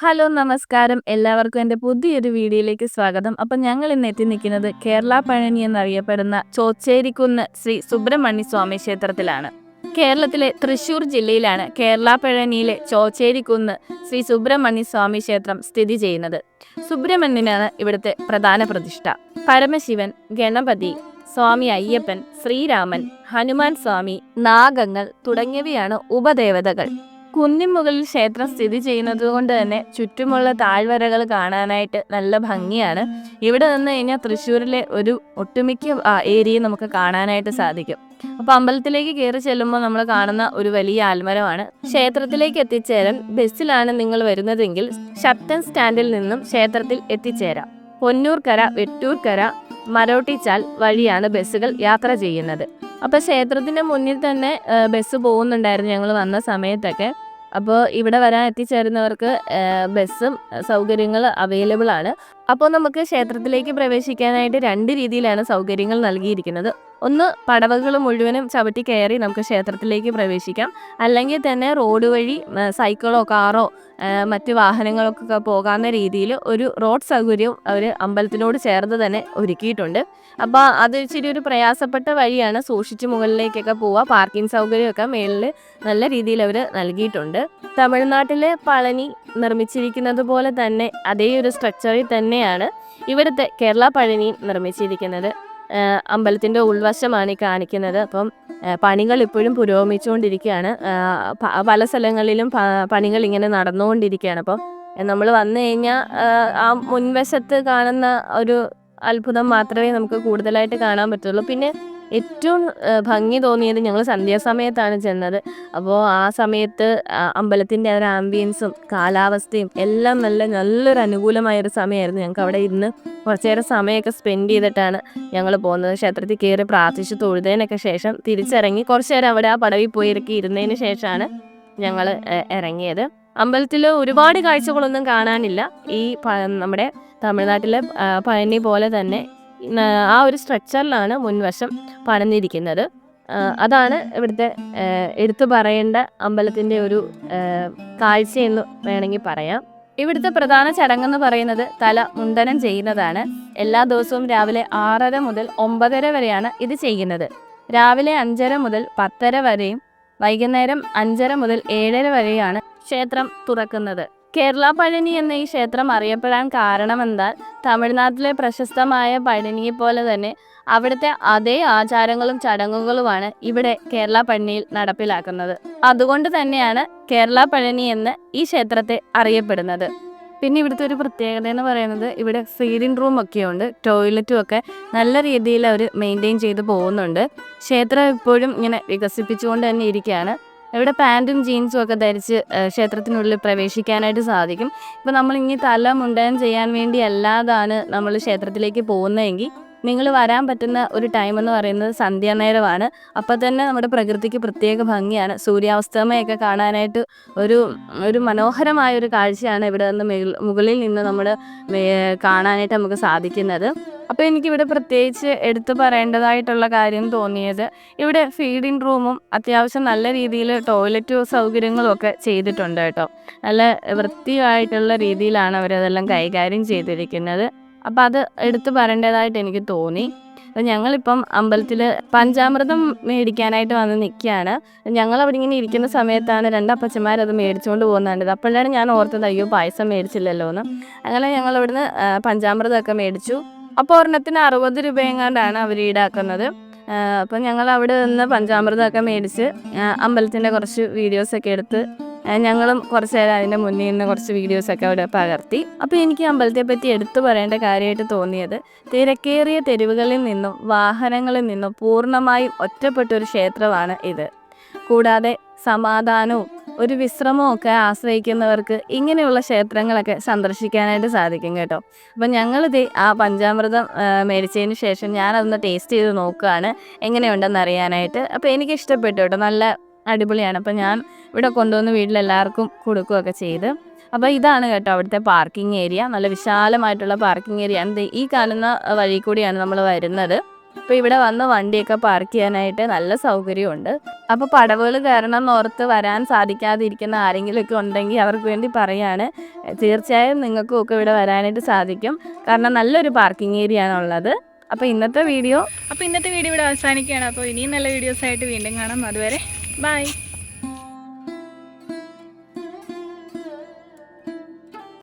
Hello നമസ്കാരം എല്ലാവർക്കും എൻ്റെ പുതിയൊരു വീഡിയോയിലേക്ക് സ്വാഗതം. അപ്പം ഞങ്ങൾ ഇന്ന് എത്തി നിൽക്കുന്നത് കേരള പഴനി എന്നറിയപ്പെടുന്ന ചോച്ചേരിക്കുന്ന് ശ്രീ സുബ്രഹ്മണ്യ സ്വാമി ക്ഷേത്രത്തിലാണ്. കേരളത്തിലെ തൃശ്ശൂർ ജില്ലയിലാണ് കേരള പഴനിയിലെ ചോച്ചേരിക്കുന്ന് ശ്രീ സുബ്രഹ്മണ്യ സ്വാമി ക്ഷേത്രം സ്ഥിതി ചെയ്യുന്നത്. സുബ്രഹ്മണ്യനാണ് ഇവിടുത്തെ പ്രധാന പ്രതിഷ്ഠ. പരമശിവൻ, ഗണപതി, സ്വാമി അയ്യപ്പൻ, ശ്രീരാമൻ, ഹനുമാൻ സ്വാമി, നാഗങ്ങൾ തുടങ്ങിയവയാണ് ഉപദേവതകൾ. കുന്നിൻ മുകളിൽ ക്ഷേത്രം സ്ഥിതി ചെയ്യുന്നത് കൊണ്ട് തന്നെ ചുറ്റുമുള്ള താഴ്വരകൾ കാണാനായിട്ട് നല്ല ഭംഗിയാണ്. ഇവിടെ നിന്ന് കഴിഞ്ഞാൽ തൃശ്ശൂരിലെ ഒരു ഒട്ടുമിക്ക ഏരിയയും നമുക്ക് കാണാനായിട്ട് സാധിക്കും. അപ്പൊ അമ്പലത്തിലേക്ക് കയറി ചെല്ലുമ്പോൾ നമ്മൾ കാണുന്ന ഒരു വലിയ ആൽമരമാണ്. ക്ഷേത്രത്തിലേക്ക് എത്തിച്ചേരാൻ ബസ്സിലാണ് നിങ്ങൾ വരുന്നതെങ്കിൽ ശക്തൻ സ്റ്റാൻഡിൽ നിന്നും ക്ഷേത്രത്തിൽ എത്തിച്ചേരാം. പൊന്നൂർക്കര, വെട്ടൂർക്കര, മരോട്ടിച്ചാൽ വഴിയാണ് ബസ്സുകൾ യാത്ര ചെയ്യുന്നത്. അപ്പൊ ക്ഷേത്രത്തിന്റെ മുന്നിൽ തന്നെ ബസ് പോകുന്നുണ്ടായിരുന്നു ഞങ്ങൾ വന്ന സമയത്തൊക്കെ. അപ്പോൾ ഇവിടെ വരാൻ എത്തിച്ചേരുന്നവർക്ക് ബസ്സും സൗകര്യങ്ങൾ അവൈലബിൾ ആണ്. അപ്പോൾ നമുക്ക് ക്ഷേത്രത്തിലേക്ക് പ്രവേശിക്കാനായിട്ട് 2 രീതിയിലാണ് സൗകര്യങ്ങൾ നൽകിയിരിക്കുന്നത്. ഒന്ന്, പടവുകൾ മുഴുവനും ചവിട്ടി കയറി നമുക്ക് ക്ഷേത്രത്തിലേക്ക് പ്രവേശിക്കാം. അല്ലെങ്കിൽ തന്നെ റോഡ് വഴി സൈക്കിളോ കാറോ മറ്റു വാഹനങ്ങളൊക്കെ പോകാവുന്ന രീതിയിൽ ഒരു റോഡ് സൗകര്യവും അവർ അമ്പലത്തിനോട് ചേർന്ന് തന്നെ ഒരുക്കിയിട്ടുണ്ട്. അപ്പോൾ അത് ഇച്ചിരി ഒരു പ്രയാസപ്പെട്ട വഴിയാണ്. സൂക്ഷിച്ച് മുകളിലേക്കൊക്കെ പോവുക. പാർക്കിംഗ് സൗകര്യമൊക്കെ മേളിൽ നല്ല രീതിയിൽ അവർ നൽകിയിട്ടുണ്ട്. തമിഴ്നാട്ടിലെ പളനി നിർമ്മിച്ചിരിക്കുന്നത് പോലെ തന്നെ അതേ ഒരു സ്ട്രക്ചറിൽ തന്നെയാണ് ഇവിടുത്തെ കേരള പഴനി നിർമ്മിച്ചിരിക്കുന്നത്. അമ്പലത്തിൻ്റെ ഉൾവശമാണ് ഈ കാണിക്കുന്നത്. അപ്പം പണികൾ ഇപ്പോഴും പുരോഗമിച്ചുകൊണ്ടിരിക്കുകയാണ്. പല സ്ഥലങ്ങളിലും പണികൾ ഇങ്ങനെ നടന്നുകൊണ്ടിരിക്കുകയാണ്. അപ്പം നമ്മൾ വന്നു കഴിഞ്ഞാൽ ആ മുൻവശത്ത് കാണുന്ന ഒരു അത്ഭുതം മാത്രമേ നമുക്ക് കൂടുതലായിട്ട് കാണാൻ പറ്റുള്ളൂ. പിന്നെ ഏറ്റവും ഭംഗി തോന്നിയത് ഞങ്ങൾ സന്ധ്യാസമയത്താണ് ചെന്നത്. അപ്പോൾ ആ സമയത്ത് അമ്പലത്തിൻ്റെ ഒരു ആംബിയൻസും കാലാവസ്ഥയും എല്ലാം നല്ലൊരു അനുകൂലമായൊരു സമയമായിരുന്നു. ഞങ്ങൾക്ക് അവിടെ ഇരുന്ന് കുറച്ചേരം സമയമൊക്കെ സ്പെൻഡ് ചെയ്തിട്ടാണ് ഞങ്ങൾ പോകുന്നത്. ക്ഷേത്രത്തിൽ കയറി പ്രാർത്ഥിച്ച് തൊഴുതതിനൊക്കെ ശേഷം തിരിച്ചിറങ്ങി കുറച്ചു നേരം അവിടെ ആ പടവിൽ പോയി ഇരുന്നതിന് ശേഷമാണ് ഞങ്ങൾ ഇറങ്ങിയത്. അമ്പലത്തിൽ ഒരുപാട് കാഴ്ചകളൊന്നും കാണാനില്ല. ഈ നമ്മുടെ തമിഴ്നാട്ടിലെ പഴനി പോലെ തന്നെ ആ ഒരു സ്ട്രക്ചറിലാണ് മുൻവശം പണിതിരിക്കുന്നത്. അതാണ് ഇവിടുത്തെ എടുത്തു പറയേണ്ട അമ്പലത്തിൻ്റെ ഒരു കാഴ്ചയെന്ന് വേണമെങ്കിൽ പറയാം. ഇവിടുത്തെ പ്രധാന ചടങ്ങെന്ന് പറയുന്നത് തല മുണ്ടനം ചെയ്യുന്നതാണ്. എല്ലാ ദിവസവും രാവിലെ 6:30 മുതൽ 9:30 വരെയാണ് ഇത് ചെയ്യുന്നത്. രാവിലെ 5:30 മുതൽ 10:30 വരെയും വൈകുന്നേരം 5:30 മുതൽ 7:30 വരെയാണ് ക്ഷേത്രം തുറക്കുന്നത്. കേരള പഴനി എന്ന ഈ ക്ഷേത്രം അറിയപ്പെടാൻ കാരണമെന്നാൽ തമിഴ്നാട്ടിലെ പ്രശസ്തമായ പഴനിയെ പോലെ തന്നെ അവിടുത്തെ അതേ ആചാരങ്ങളും ചടങ്ങുകളുമാണ് ഇവിടെ കേരള പഴനിയിൽ നടപ്പിലാക്കുന്നത്. അതുകൊണ്ട് തന്നെയാണ് കേരള പഴനി എന്ന് ഈ ക്ഷേത്രത്തെ അറിയപ്പെടുന്നത്. പിന്നെ ഇവിടുത്തെ ഒരു പ്രത്യേകത എന്ന് പറയുന്നത് ഇവിടെ ഫീഡിംഗ് റൂം ഒക്കെ ഉണ്ട്. ടോയ്ലറ്റും ഒക്കെ നല്ല രീതിയിൽ അവർ മെയിൻറ്റെയിൻ ചെയ്ത് പോകുന്നുണ്ട്. ക്ഷേത്രം ഇപ്പോഴും ഇങ്ങനെ വികസിപ്പിച്ചുകൊണ്ട് തന്നെ ഇരിക്കുകയാണ്. ഇവിടെ പാൻറ്റും ജീൻസും ഒക്കെ ധരിച്ച് ക്ഷേത്രത്തിനുള്ളിൽ പ്രവേശിക്കാനായിട്ട് സാധിക്കും. ഇപ്പോൾ നമ്മൾ ഇനി തല മുണ്ടനം ചെയ്യാൻ വേണ്ടി അല്ലാതാണ് നമ്മൾ ക്ഷേത്രത്തിലേക്ക് പോകുന്നതെങ്കിൽ നിങ്ങൾ വരാൻ പറ്റുന്ന ഒരു ടൈം എന്ന് പറയുന്നത് സന്ധ്യാനേരമാണ്. അപ്പം തന്നെ നമ്മുടെ പ്രകൃതിക്ക് പ്രത്യേക ഭംഗിയാണ്. സൂര്യാസ്തമയമൊക്കെ കാണാനായിട്ട് ഒരു മനോഹരമായൊരു കാഴ്ചയാണ് ഇവിടെ നിന്ന് മുകളിൽ നിന്ന് നമ്മൾ കാണാനായിട്ട് നമുക്ക് സാധിക്കുന്നത്. അപ്പോൾ എനിക്കിവിടെ പ്രത്യേകിച്ച് എടുത്തു പറയേണ്ടതായിട്ടുള്ള കാര്യം തോന്നിയത് ഇവിടെ ഫീഡിംഗ് റൂമും അത്യാവശ്യം നല്ല രീതിയിൽ ടോയ്ലറ്റ് സൗകര്യങ്ങളും ഒക്കെ ചെയ്തിട്ടുണ്ട് കേട്ടോ. നല്ല വൃത്തിയായിട്ടുള്ള രീതിയിലാണ് അവരതെല്ലാം കൈകാര്യം ചെയ്തിരിക്കുന്നത്. അപ്പം അത് എടുത്തു പറയേണ്ടതായിട്ട് എനിക്ക് തോന്നി. ഞങ്ങളിപ്പം അമ്പലത്തിൽ പഞ്ചാമൃതം മേടിക്കാനായിട്ട് വന്ന് നിൽക്കുകയാണ്. ഞങ്ങളവിടെ ഇങ്ങനെ ഇരിക്കുന്ന സമയത്താണ് 2 അപ്പച്ചന്മാരത് മേടിച്ചുകൊണ്ട് പോകുന്നുണ്ട്. അപ്പോഴാണ് ഞാൻ ഓർത്തത് അയ്യോ പായസം മേടിച്ചില്ലല്ലോ എന്ന്. അങ്ങനെ ഞങ്ങളിവിടുന്ന് പഞ്ചാമൃതമൊക്കെ മേടിച്ചു. അപ്പോൾ ഒരെണ്ണത്തിന് 60 രൂപ എങ്ങാണ്ടാണ് അവർ ഈടാക്കുന്നത്. അപ്പം ഞങ്ങൾ അവിടെ നിന്ന് പഞ്ചാമൃതമൊക്കെ മേടിച്ച് അമ്പലത്തിൻ്റെ കുറച്ച് വീഡിയോസൊക്കെ എടുത്ത് ഞങ്ങളും കുറച്ച് നേരം അതിൻ്റെ മുന്നിൽ നിന്ന് കുറച്ച് വീഡിയോസൊക്കെ അവിടെ പകർത്തി. അപ്പോൾ എനിക്ക് അമ്പലത്തെ പറ്റി എടുത്തു പറയേണ്ട കാര്യമായിട്ട് തോന്നിയത് തിരക്കേറിയ തെരുവുകളിൽ നിന്നും വാഹനങ്ങളിൽ നിന്നും പൂർണ്ണമായും ഒറ്റപ്പെട്ടൊരു ക്ഷേത്രമാണ് ഇത്. കൂടാതെ സമാധാനവും ഒരു വിശ്രമവും ഒക്കെ ആശ്രയിക്കുന്നവർക്ക് ഇങ്ങനെയുള്ള ക്ഷേത്രങ്ങളൊക്കെ സന്ദർശിക്കാനായിട്ട് സാധിക്കും കേട്ടോ. അപ്പം ഞങ്ങളിത് ആ പഞ്ചാമൃതം മേടിച്ചതിന് ശേഷം ഞാനതൊന്ന് ടേസ്റ്റ് ചെയ്ത് നോക്കുകയാണ് എങ്ങനെയുണ്ടെന്ന് അറിയാനായിട്ട്. അപ്പോൾ എനിക്ക് ഇഷ്ടപ്പെട്ടു കേട്ടോ, നല്ല അടിപൊളിയാണ്. അപ്പം ഞാൻ ഇവിടെ കൊണ്ടുവന്ന് വീട്ടിലെല്ലാവർക്കും കൊടുക്കുകയൊക്കെ ചെയ്ത്. അപ്പോൾ ഇതാണ് കേട്ടോ അവിടുത്തെ പാർക്കിംഗ് ഏരിയ. നല്ല വിശാലമായിട്ടുള്ള പാർക്കിംഗ് ഏരിയ ആണ്. ഈ കാണുന്ന വഴി കൂടിയാണ് നമ്മൾ വരുന്നത്. അപ്പോൾ ഇവിടെ വന്ന് വണ്ടിയൊക്കെ പാർക്ക് ചെയ്യാനായിട്ട് നല്ല സൗകര്യമുണ്ട്. അപ്പോൾ പടവുകൾ കയറണം എന്നോർത്ത് വരാൻ സാധിക്കാതിരിക്കുന്ന ആരെങ്കിലുമൊക്കെ ഉണ്ടെങ്കിൽ അവർക്ക് വേണ്ടി പറയാണ്, തീർച്ചയായും നിങ്ങൾക്കും ഒക്കെ ഇവിടെ വരാനായിട്ട് സാധിക്കും. കാരണം നല്ലൊരു പാർക്കിംഗ് ഏരിയ ആണുള്ളത്. അപ്പോൾ ഇന്നത്തെ വീഡിയോ ഇവിടെ അവസാനിക്കുകയാണ്. അപ്പോൾ ഇനിയും നല്ല വീഡിയോസായിട്ട് വീണ്ടും കാണാം. അതുവരെ ബൈ.